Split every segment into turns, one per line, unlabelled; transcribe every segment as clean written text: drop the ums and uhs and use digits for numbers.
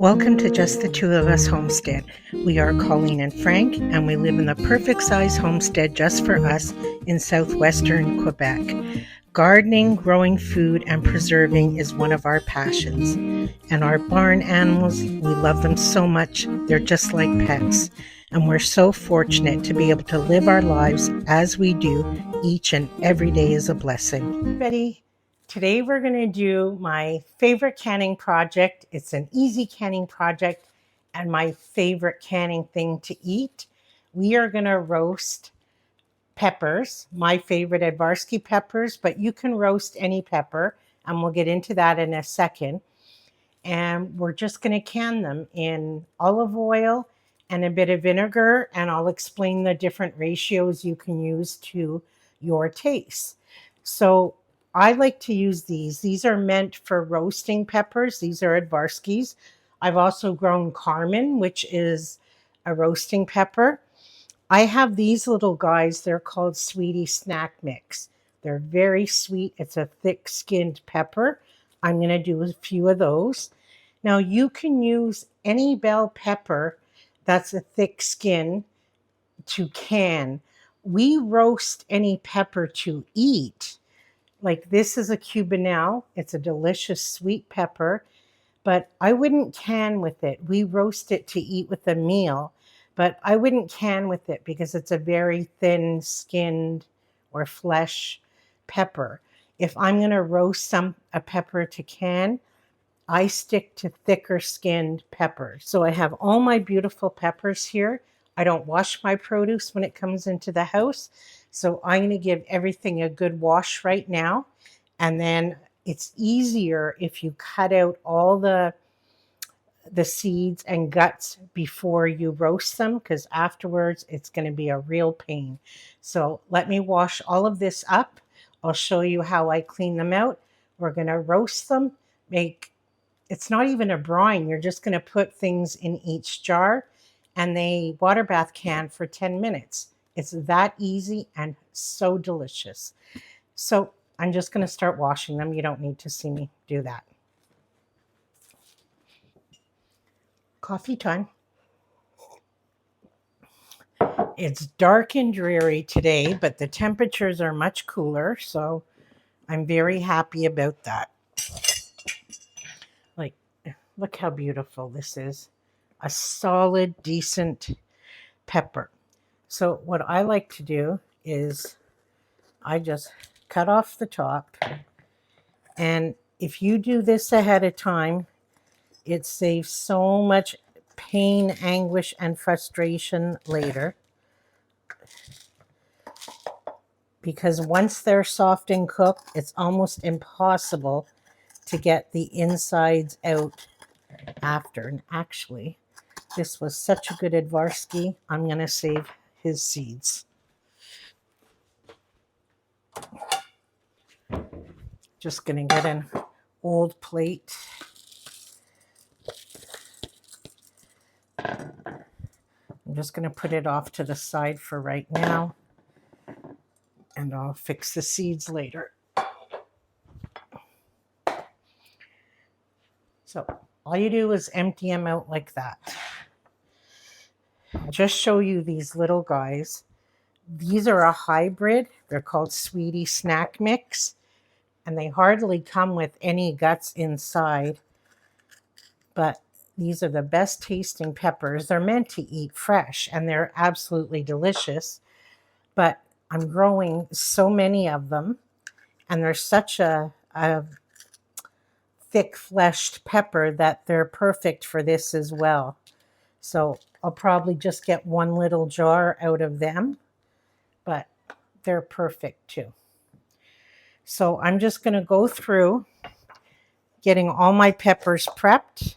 Welcome to Just the Two of Us Homestead. We are Colleen and Frank, and we live in the perfect size homestead just for us in southwestern Quebec. Gardening, growing food, and preserving is one of our passions. And our barn animals, we love them so much, they're just like pets. And we're so fortunate to be able to live our lives as we do. Each and every day is a blessing. Betty. Today we're going to do my favorite canning project. It's an easy canning project and my favorite canning thing to eat. We are going to roast peppers, my favorite Advarsky peppers, but you can roast any pepper, and we'll get into that in a second. And we're just going to can them in olive oil and a bit of vinegar, and I'll explain the different ratios you can use to your taste. So I like to use these. These are meant for roasting peppers. These are Advarskys. I've also grown Carmen, which is a roasting pepper. I have these little guys. They're called Sweetie Snack Mix. They're very sweet. It's a thick-skinned pepper. I'm going to do a few of those. Now, you can use any bell pepper that's a thick skin to can. We roast any pepper to eat. Like this is a Cubanelle. It's a delicious sweet pepper, but I wouldn't can with it. We roast it to eat with a meal, but I wouldn't can with it because it's a very thin skinned or flesh pepper. If I'm going to roast a pepper to can, I stick to thicker skinned peppers. So I have all my beautiful peppers here. I don't wash my produce when it comes into the house. So I'm going to give everything a good wash right now. And then it's easier if you cut out all the seeds and guts before you roast them, because afterwards it's going to be a real pain. So let me wash all of this up. I'll show you how I clean them out. We're going to roast them. It's not even a brine. You're just going to put things in each jar and they water bath can for 10 minutes. It's that easy and so delicious. So I'm just going to start washing them. You don't need to see me do that. Coffee time. It's dark and dreary today, but the temperatures are much cooler, so I'm very happy about that. Like, look how beautiful this is. A solid, decent pepper. So what I like to do is I just cut off the top. And if you do this ahead of time, it saves so much pain, anguish, and frustration later. Because once they're soft and cooked, it's almost impossible to get the insides out after. And actually, this was such a good Advarsky, I'm going to save his seeds. Just going to get an old plate. I'm just going to put it off to the side for right now, and I'll fix the seeds later. So all you do is empty them out like that. I'll just show you these little guys. These are a hybrid. They're called Sweetie Snack Mix, and they hardly come with any guts inside, but these are the best tasting peppers. They're meant to eat fresh, and they're absolutely delicious, but I'm growing so many of them, and they're such a thick-fleshed pepper that they're perfect for this as well. So I'll probably just get one little jar out of them, but they're perfect too. So I'm just going to go through getting all my peppers prepped,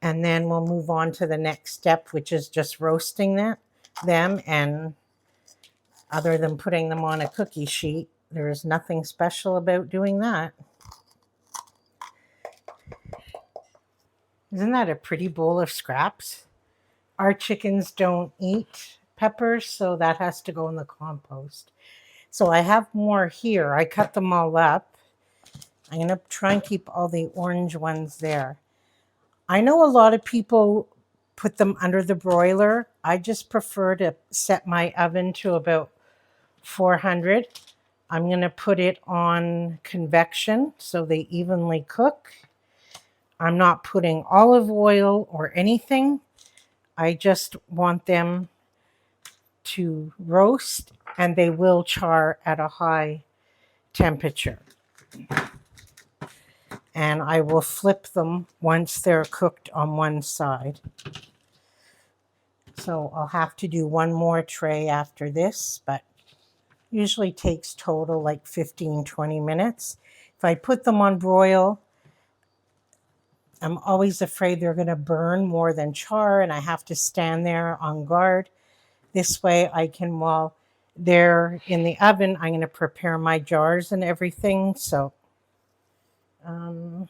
and then we'll move on to the next step, which is just roasting them. And other than putting them on a cookie sheet, there is nothing special about doing that. Isn't that a pretty bowl of scraps? Our chickens don't eat peppers, so that has to go in the compost. So I have more here. I cut them all up. I'm going to try and keep all the orange ones there. I know a lot of people put them under the broiler. I just prefer to set my oven to about 400. I'm going to put it on convection so they evenly cook. I'm not putting olive oil or anything. I just want them to roast, and they will char at a high temperature. And I will flip them once they're cooked on one side. So I'll have to do one more tray after this, but usually takes total like 15-20 minutes. If I put them on broil, I'm always afraid they're going to burn more than char, and I have to stand there on guard. This way I can, while they're in the oven, I'm going to prepare my jars and everything. So, no,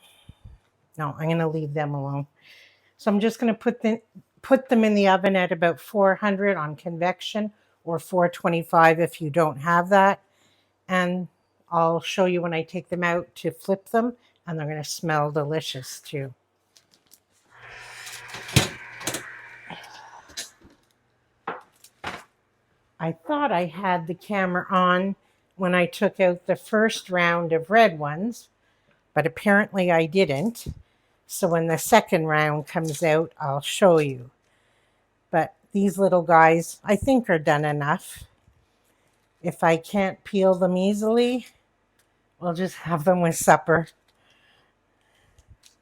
I'm going to leave them alone. So I'm just going to put them in the oven at about 400 on convection, or 425 if you don't have that. And I'll show you when I take them out to flip them, and they're going to smell delicious too. I thought I had the camera on when I took out the first round of red ones, but apparently I didn't. So when the second round comes out, I'll show you. But these little guys, I think, are done enough. If I can't peel them easily, we'll just have them with supper.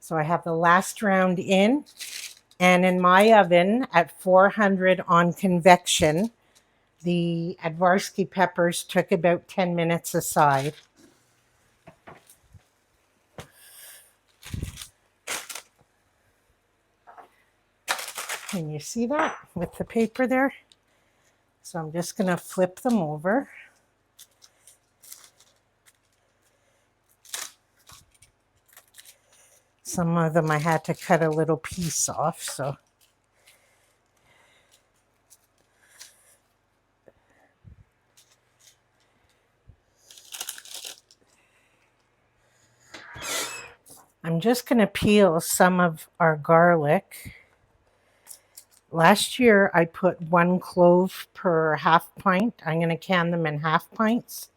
So I have the last round in, and in my oven at 400 on convection, the Advarsky peppers took about 10 minutes aside. Can you see that with the paper there? So I'm just going to flip them over. Some of them I had to cut a little piece off, so. I'm just going to peel some of our garlic. Last year I put 1 clove per half pint. I'm going to can them in half pints.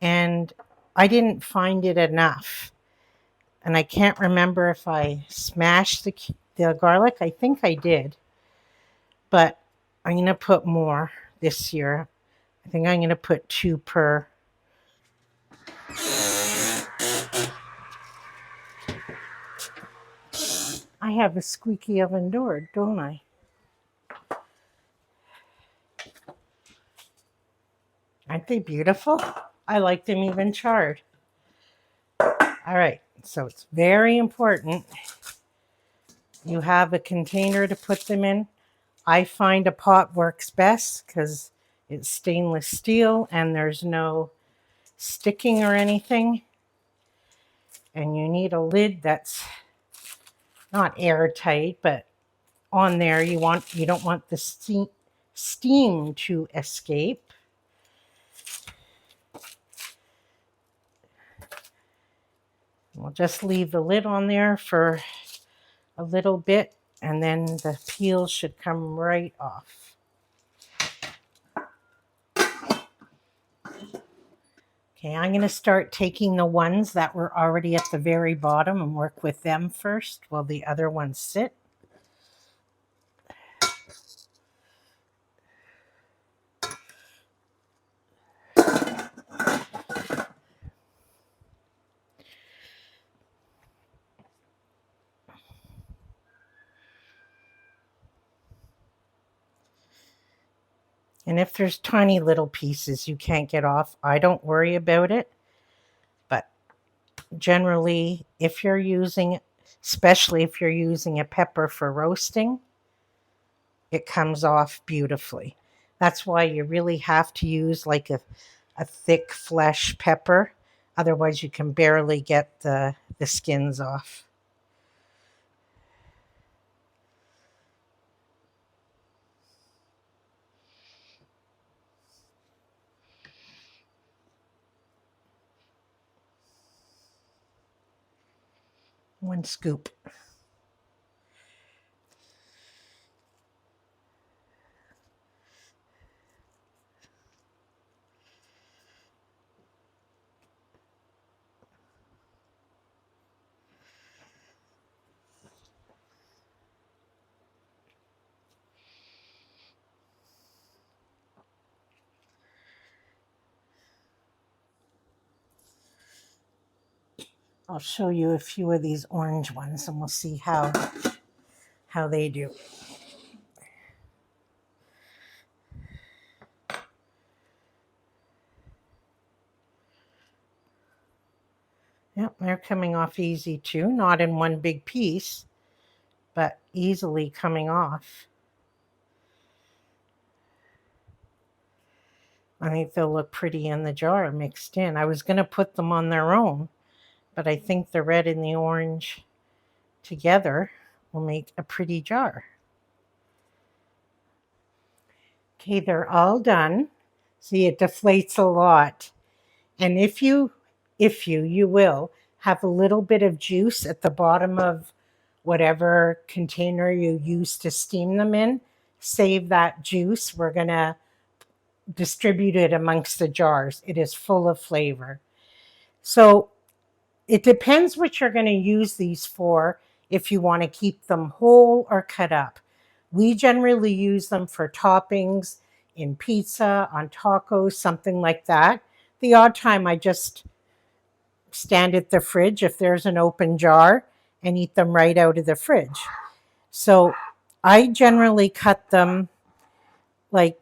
And I didn't find it enough. And I can't remember if I smashed the garlic. I think I did. But I'm going to put more this year. I think I'm going to put 2 per. I have a squeaky oven door, don't I? Aren't they beautiful? I like them even charred. All right, so it's very important you have a container to put them in. I find a pot works best because it's stainless steel and there's no sticking or anything. And you need a lid that's not airtight, but on there you don't want the steam to escape. We'll just leave the lid on there for a little bit, and then the peel should come right off. Okay, I'm going to start taking the ones that were already at the very bottom and work with them first while the other ones sit. And if there's tiny little pieces you can't get off, I don't worry about it. But generally, especially if you're using a pepper for roasting, it comes off beautifully. That's why you really have to use like a thick flesh pepper. Otherwise, you can barely get the skins off. One scoop. I'll show you a few of these orange ones and we'll see how they do. Yep, they're coming off easy too, not in one big piece, but easily coming off. I think they'll look pretty in the jar mixed in. I was going to put them on their own, but I think the red and the orange together will make a pretty jar. Okay, they're all done. See, it deflates a lot. And if you will have a little bit of juice at the bottom of whatever container you use to steam them in, save that juice. We're going to distribute it amongst the jars. It is full of flavor. So it depends what you're going to use these for, if you want to keep them whole or cut up. We generally use them for toppings in pizza, on tacos, something like that. The odd time I just stand at the fridge if there's an open jar and eat them right out of the fridge. So I generally cut them like,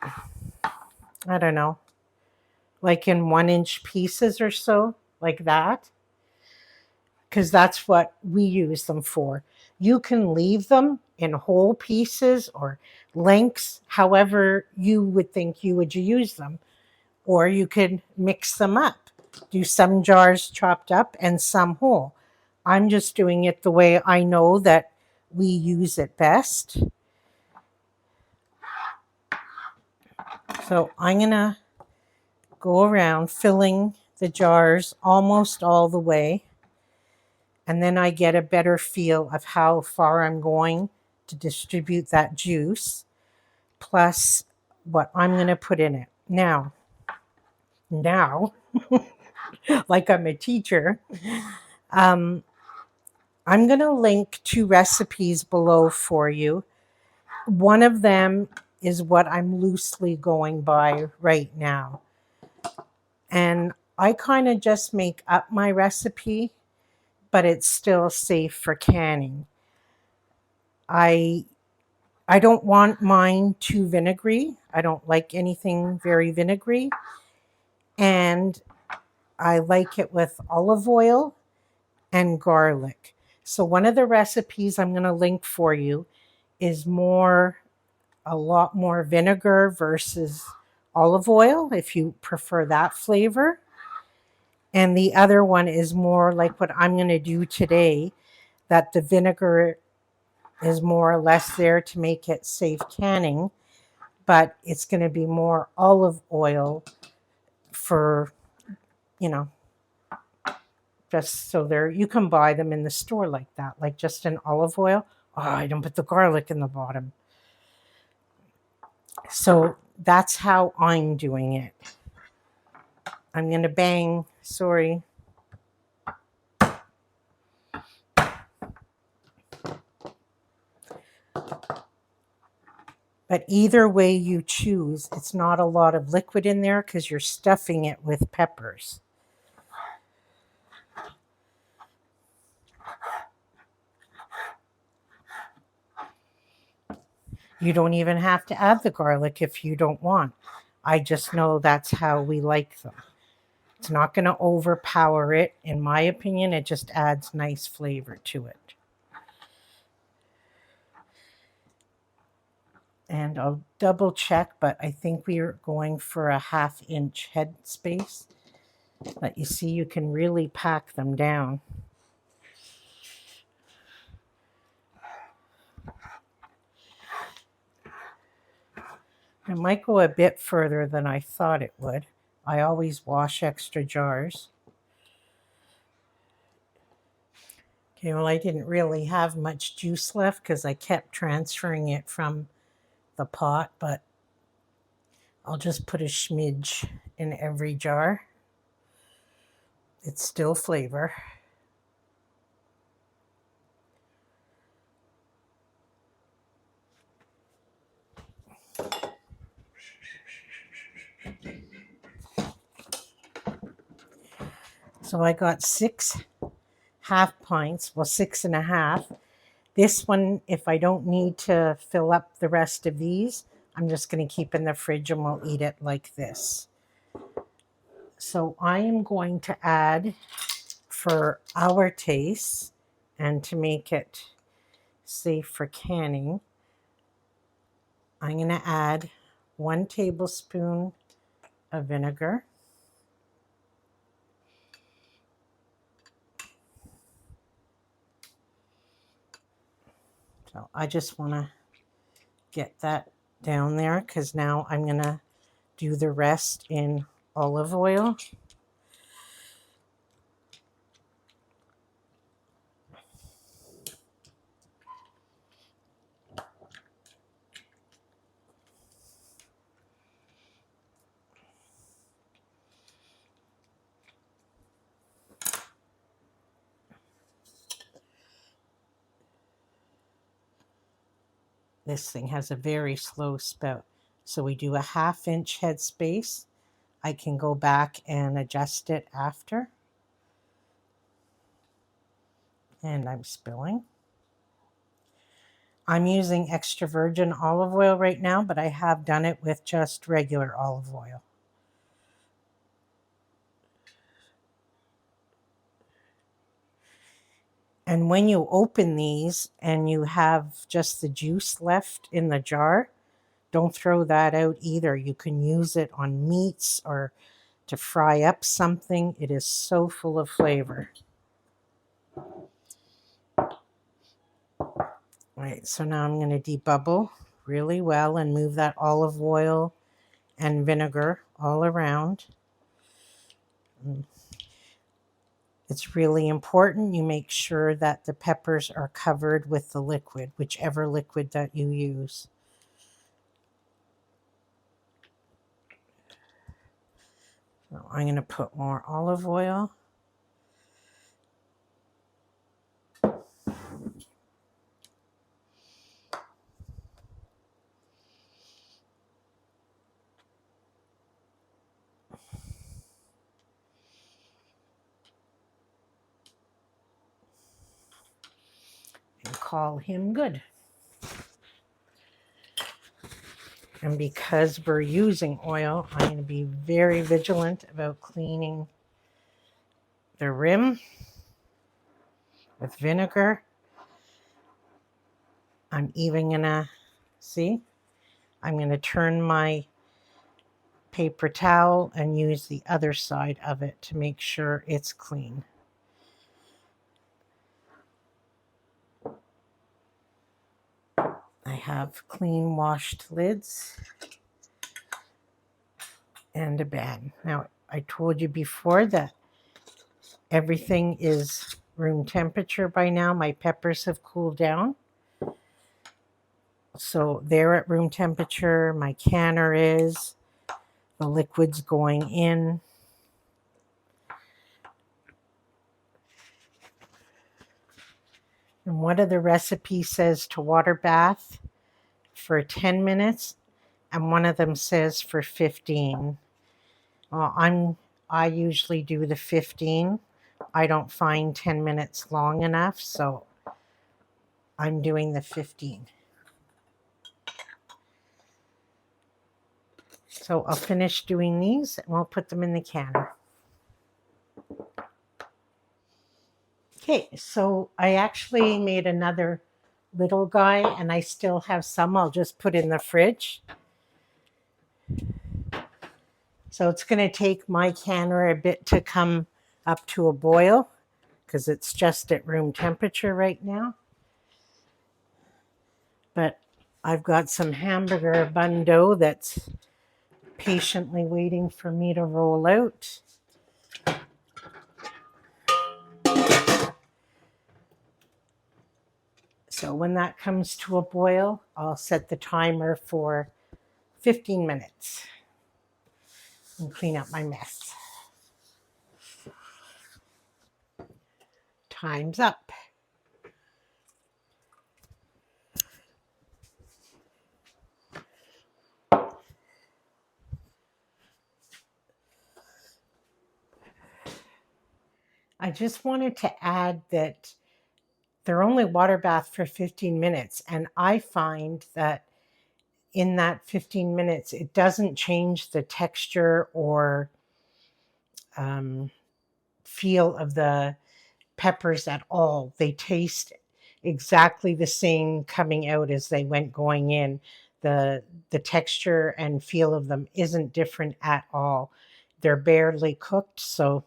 I don't know, like in 1-inch pieces or so, like that, because that's what we use them for. You can leave them in whole pieces or lengths, however you would think you would use them, or you could mix them up. Do some jars chopped up and some whole. I'm just doing it the way I know that we use it best. So I'm going to go around filling the jars almost all the way. And then I get a better feel of how far I'm going to distribute that juice, plus what I'm going to put in it. Now, like I'm a teacher, I'm going to link 2 recipes below for you. One of them is what I'm loosely going by right now. And I kind of just make up my recipe, but it's still safe for canning. I don't want mine too vinegary. I don't like anything very vinegary. And I like it with olive oil and garlic. So one of the recipes I'm going to link for you is a lot more vinegar versus olive oil, if you prefer that flavor. And the other one is more like what I'm going to do today, that the vinegar is more or less there to make it safe canning, but it's going to be more olive oil for, just so there, you can buy them in the store like that, like just an olive oil. Oh, I don't put the garlic in the bottom. So that's how I'm doing it. I'm going to bang, sorry. But either way you choose, it's not a lot of liquid in there because you're stuffing it with peppers. You don't even have to add the garlic if you don't want. I just know that's how we like them. It's not going to overpower it. In my opinion, it just adds nice flavor to it. And I'll double check, but I think we are going for a 1/2 inch head space. But you see, you can really pack them down. It might go a bit further than I thought it would. I always wash extra jars. Okay, well, I didn't really have much juice left because I kept transferring it from the pot, but I'll just put a smidge in every jar. It's still flavor. So I got 6.5 pints, well, 6.5. This one, if I don't need to fill up the rest of these, I'm just going to keep in the fridge and we'll eat it like this. So I am going to add, for our taste and to make it safe for canning, I'm going to add 1 tablespoon of vinegar. So I just want to get that down there because now I'm going to do the rest in olive oil. This thing has a very slow spout. So we do a 1/2 inch headspace. I can go back and adjust it after. And I'm spilling. I'm using extra virgin olive oil right now, but I have done it with just regular olive oil. And when you open these and you have just the juice left in the jar, don't throw that out either. You can use it on meats or to fry up something. It is so full of flavor. Right, so now I'm going to debubble really well and move that olive oil and vinegar all around. It's really important you make sure that the peppers are covered with the liquid, whichever liquid that you use. So I'm going to put more olive oil. And call him good. And because we're using oil, I'm going to be very vigilant about cleaning the rim with vinegar. I'm even going to, see, I'm going to turn my paper towel and use the other side of it to make sure it's clean. I have clean washed lids and a bag. Now, I told you before that everything is room temperature by now. My peppers have cooled down. So they're at room temperature. My canner is. The liquid's going in. And one of the recipes says to water bath for 10 minutes, and one of them says for 15. Well, I usually do the 15. I don't find 10 minutes long enough, so I'm doing the 15. So I'll finish doing these and we'll put them in the canner. Okay, so I actually made another little guy and I still have some I'll just put in the fridge. So it's going to take my canner a bit to come up to a boil because it's just at room temperature right now. But I've got some hamburger bun dough that's patiently waiting for me to roll out. So when that comes to a boil, I'll set the timer for 15 minutes and clean up my mess. Time's up. I just wanted to add that they're only water bath for 15 minutes. And I find that in that 15 minutes, it doesn't change the texture or um, feel of the peppers at all. They taste exactly the same coming out as they went going in. The texture and feel of them isn't different at all. They're barely cooked, so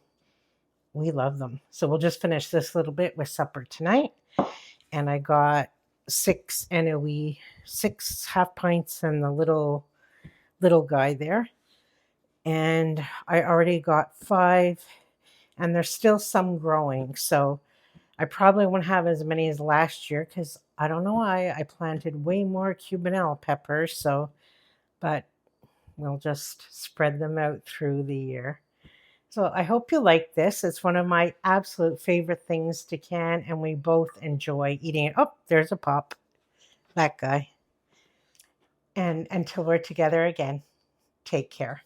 we love them. So we'll just finish this little bit with supper tonight. And I got six NOE, 6 half pints and the little guy there. And I already got 5, and there's still some growing. So I probably won't have as many as last year because I don't know why I planted way more Cubanelle peppers. So, but we'll just spread them out through the year. So I hope you like this. It's one of my absolute favorite things to can, and we both enjoy eating it. Oh, there's a pop, that guy. And until we're together again, take care.